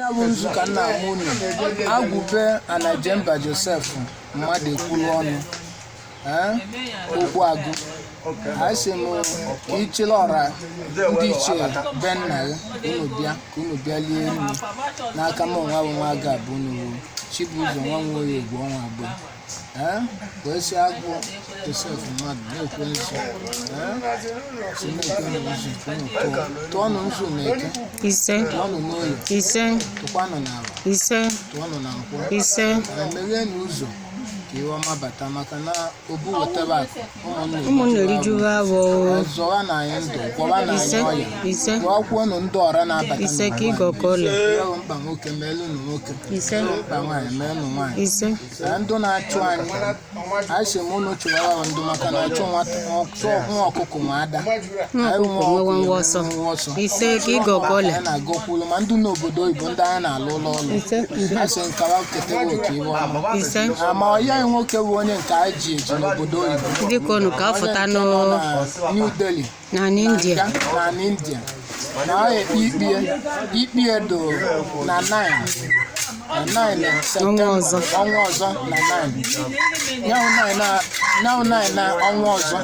Abunzu ka nna amunu Agwu Anajemba Joseph Mmaduekwuluonu Ogbu Agwu asemo ichilora ndị ichie benna unu bịa lie nri n'aka m nwa ga abụ n'uwo Chibuzo nwa nwoye Egwu ọnwa abụ wee si Agwu Joseph mmadụ na-ekwe nzu tụọnụ nzu na-eke ise tụọnụ n'oyi ise tụkwanụ n'ala ise tụọnụ na nkwọ ise emeghe n'ụzọ ka iwe ọma bata maka na obu wetebe akụ ụmụnne rijuo abụọ zọwa na anyị ndụ gwọba na anyị ọya ise gwọkwuonụ ndị ọra na-abata ise ka ịgọkọle mkpa nwoke meelụnụ nwoke ise mkpa nwaanyị meelụ nwaanyị ise ndụ na-achụ anyị sị m ụnụ chụwara ndụ maka na achụ nwa ọkụkọ nwa ada nwa ọsọ ise ka ịgọkọle anyị na-agọkwulu ma ndị n'obodo oyibo ndị anyị na-alụ ụlọ ọrụ asị nkawa ketewe oke iwe ọma ise ma ọya nwoke bụ onye nke anyị ji eji n'obodo oyibo dịka ọnụ ka afọta New Delhi na India na ọ ikpe do na 9 Septemba ọnwa ọzọ na 9 na ọnwa ọzọ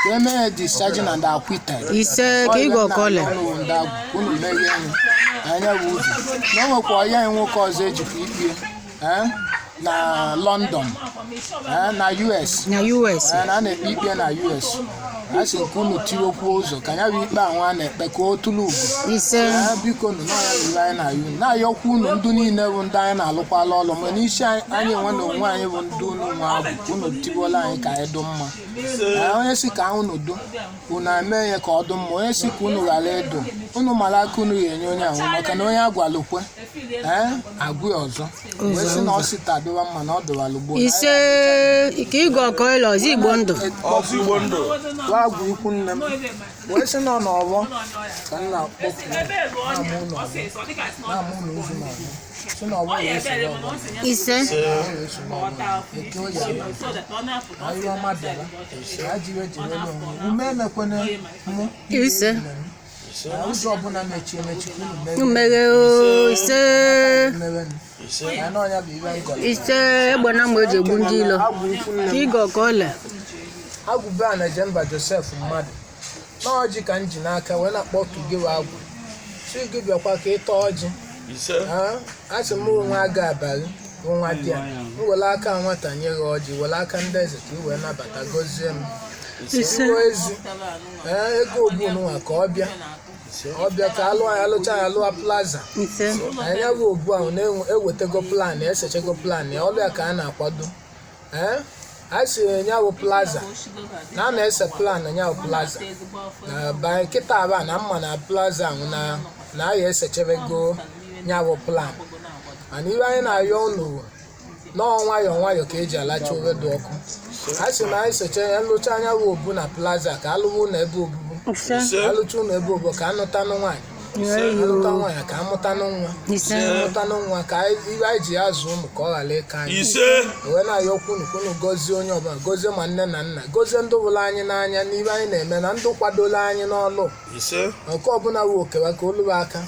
ka emeghe discharging and acquitted ise ka ịgọkọle unu meghe anya bụ ụzọ na o nwekwa ọya nwoke ọzọ ejikwa ikpe na London na US na na-ekpe ikpe na US asị nke unu tiwekwu ụzọ ka ya bụ ikpe ahụ a na-ekpe ka o tụlụ ugwu ise biko nụ n'ọya ruru anyị na unu na-ayọkwa unu ndị niile bụ ndị anyị na-alụkwala ọlụ mgbe n'isi anyị enwe na onwe anyị bụ ndị unu nwe agwụ unu tibola anyị ka anyị dụ mma onye si ka unu do unu eme ihe ka ọ dụ mma onye si ka unu ghara ịdụ unu mara aka unu ga-enye onye ahụ maka na onye agwalụkwe agwụ ọzọ wee sị na ọ sita dịwa mma na ọ dịwalụ gboo ise ka ịgọkọle ọzọ Igbo ndụ Agwu Ikwunnem wee sị na ọ n'ọgbọ ka nna kpọpụ na-amụ ụlọ ozu n'ọgbọ sị na ọgbọ ise ahịa ọma bịara ajire jere n'onwe ume emekwene mụ ise ụzọ ọbụla mechi emechi mmeghe ise ise egbe na mgbe eji egbu ndị ilo ka ịgọkọle Agwu Anajemba Joseph mmadụ na ọjị ka m ji n'aka wee na-akpọ tugewa Agwu si gị bịakwa ka ịta ọjị asị m onwe aga abalị nwa dị a m were aka nwata nye gị ọjị were aka ndị eze ka ị wee nabata gọzie m iwe ezi ego Ogbu nwa ka ọ bịa ka alụcha ya alụa plaza anyị ya bụ Ogbu ahụ na-ewetago plan esechego plan ya ọlụ ya ka a na-akwado a sị nyawo plaza na a na-ese plan na nyawo plaza ba nkịta aba na mma na plaza ahụ na a ya esechebego nyawo plan mana iwe anyị na-ayọ ụnụ n'ọnwayọ ka eji alacha owedo ọkụ a sị na anyị seche ya nlụcha anyawo Ogbu na plaza ka alụwa ụlọ ebe obibi alụcha ụlọ ebe obibi ka anụtanụ nwaanyị alụta nwaanyị ka amụtanụ nwa amụtanụ nwa ka iwe anyị ji azụ ụmụ ka ọ ghara ịka anyị wee na-ayọkwu unu gọzie onye ọbụla gọzie ma nne na nna gọzie ndị bụla anyị n'anya n'ihe anyị na-eme na ndị kwadola anyị n'ọlụ nke ọbụla wee okewa ka oluba aka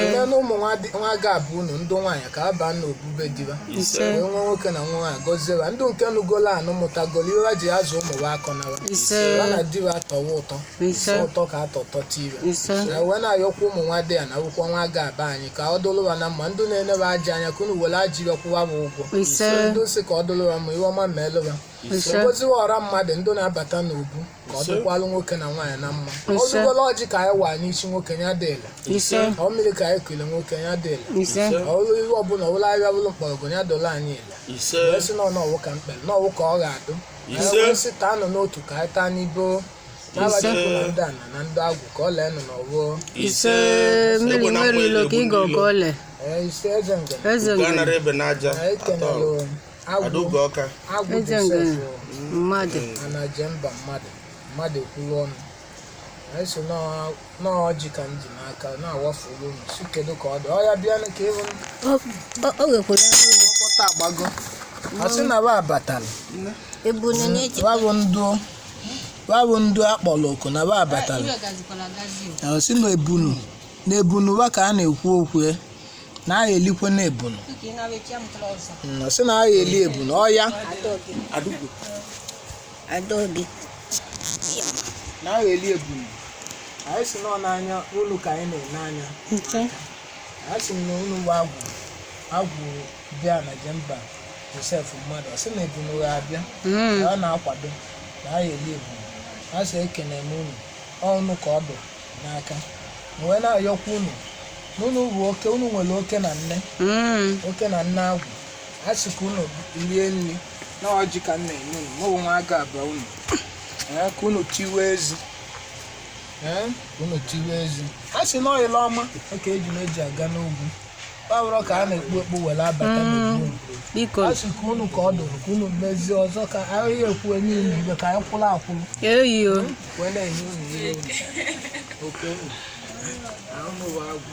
eme na ụmụ nwa ga-abụ unu ndị nwaanyị ka a baa n'obube diba wee nwe nwoke na nwaanyị gọzieba ndị nke nugola anụ mụtagolo iwe ji azụ ụmụ bụ akọ nawa na diba atọwa ụtọ ka atọtọta ire wee na-ayọkwa ụmụ nwa dị ya na akwụkwọ nwa ga-aba anyị ka ọ dụlụwa na mma ndị na-enebe aja anya ka unu were ajiri ọkwụwa bụ ụgwọ ndị si ka ọ dụlụwa ma iwe ọma ma elụwa ogoziwa ọra mmadụ ndị na-abata n'ubu ka ọ dụkwalụ nwoke na nwaanyị na mma ọzụgola ọjị ka anyị wa n'isi nwoke ya dịla ọ mmiri ka anyị kele nwoke ya dịla ọrụ ihe ọbụla ọbụla ahịa bụlụ mkpọrọgwụ ya dola anyị ila wee sị n'ọwụ ka mkpere n'ọwụ ka ọ ga-adụ wee sị taa nọ n'otu ka anyị taa n'ibo n'abalịkwula ndị ana na ndị Agwu ka ọ lee nọ n'ọwụ ise mmiri nwere ilo ka ịgọkọle ise eze ekenelụ Agwu Joseph Anajemba Mmaduekwuluonu anyị so n'ọjị ka m ji n'aka na-awafuru unu si kedu ka ọ dị ọ ya bịa ka ịhụ ọkpọta agbago ọ sị na ba abatala babụ ndụ akpọrọ oku na ba abatala ọ sị na ebunu ba ka a na-ekwu okwu na ya elikwe na ebunu sị na ya eli ebunu ọya Adogi. na ya eli ebunu anyị si nọ n'anya unu ka anyị na-ene anya anyị si na unu bụ agwụ bịa na Jemba Joseph mmadụ sị na ebunu ya abịa ọ na-akwado na ya eli ebunu a sị ekene m unu unu ka ọ dụ n'aka wee na-ayọkwa unu n'unu bụ oke unu nwere oke na nne oke na nne agwụ a sị ka unu rie nri na ọjị ka nna enye unu mụ nwa aga aba unu ka unu tiwe ezi unu tiwe ezi a sị na ọyịla ọma oke eji aga n'ugwu kpawụrọ ka a na-ekpu ekpu were abata n'ugwu a sị ka unu ka ọ dụrụ ka unu mezie ọzọ ka ahịa ekwu enye unu igwe ka anyị kwụrụ akwụrụ wee na-enye unu ihe unu oke unu ahụhụ bụ agwụ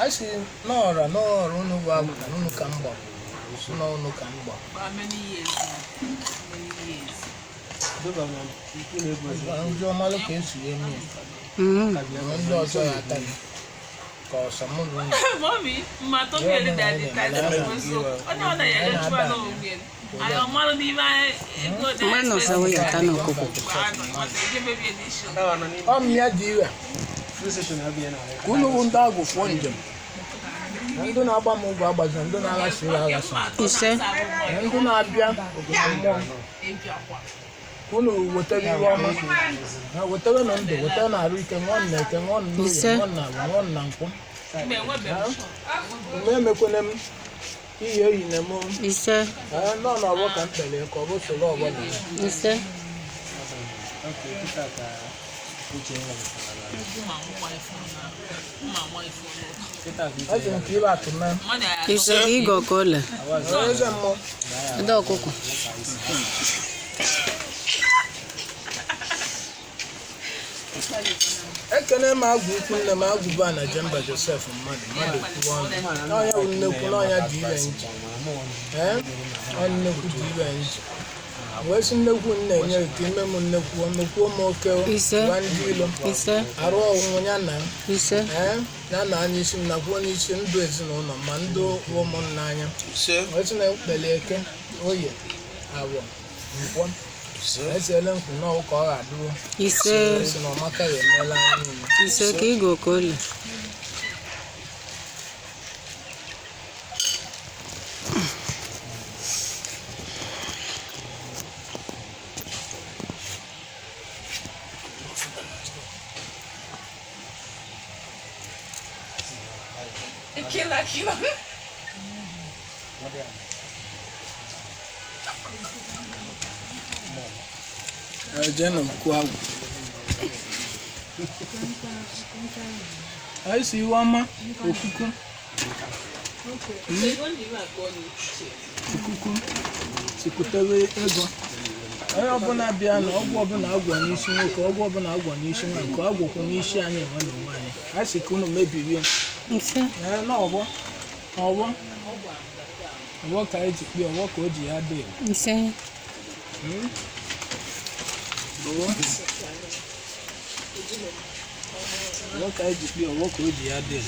a sị n'ọra unu bụ agwụ na unu ka mgba unu ka mgba ndị ọmalụ ka esi eme ndị ọzọ ya ata gị ka ọsọ mụ na ọmịa dị ire ka unu bụ ndị agwụ fụọ njem ndị na-agba m ụgwọ agbazi ndị na-aghasa aghasa ndị na-abịa obodo mmụọ ka unu wetara iwe ọma wetara na ndụ wetara na arụ ike nwa na eke nwa na oye nwa na agwa nwa na nkwụ emekwene m ihe eyi na eme nọ na ọgbọ ka m kpere ka ọ bụ soro ọgbọ na eze nke ibe atụ na ịga ọkọ ole eze mmụọ ndị ọkụkọ ekene m agwụ Ikwunnem agwụ ba na Jemba Joseph Mmaduekwuluonu n'ọnya bụ nnekwu n'ọnya dị ire nji nnekwu dị ire nji wee si nnekwu na-enye ka ime m nnekwuo m oke gwa ndị ilo arụ ọhụhụ ya na anya isi m nakwuo n'isi ndụ ezinụlọ ma ndị ụmụnna anya wee si na ekpele eke oye awọ nkwọ esele nkwu n'ọwụ ka ọ ga-adụrụ esi na ọmaka ya emeela anyị niile ka ịga ọkọ ole Jeno kwa agwụ anyị si iwe ọma okuku sikwutere ego onye ọbụla bịa na ọgwụ ọbụla agwọ n'isi nwoke ọgwụ ọbụla agwọ n'isi nwa nke ọgwụkwụ n'isi anyị enwe na onwe anyị anyị si ka unu mebirie n'ọgbọ ka anyị ji kpee ọgbọ ka o ji ya dị ọgbọ ka anyị ji kpee ọgbọ ka o ji ya dị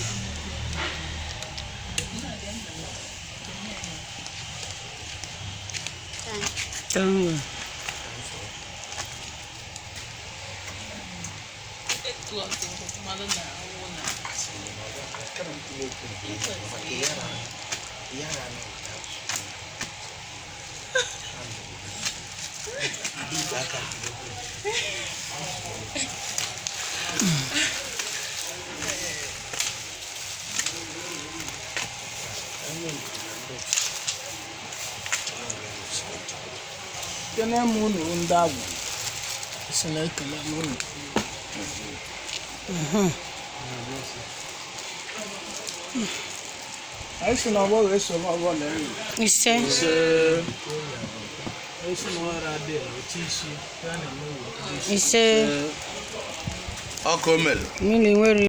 ekele m unu ndị agwụ si na ekele m unu anyị si na ọgbọ wee soro ọgbọ na enyi esi na ọrụ adịghị otu isi ya na-eme ụwa ise ọkụ mere mmiri nwere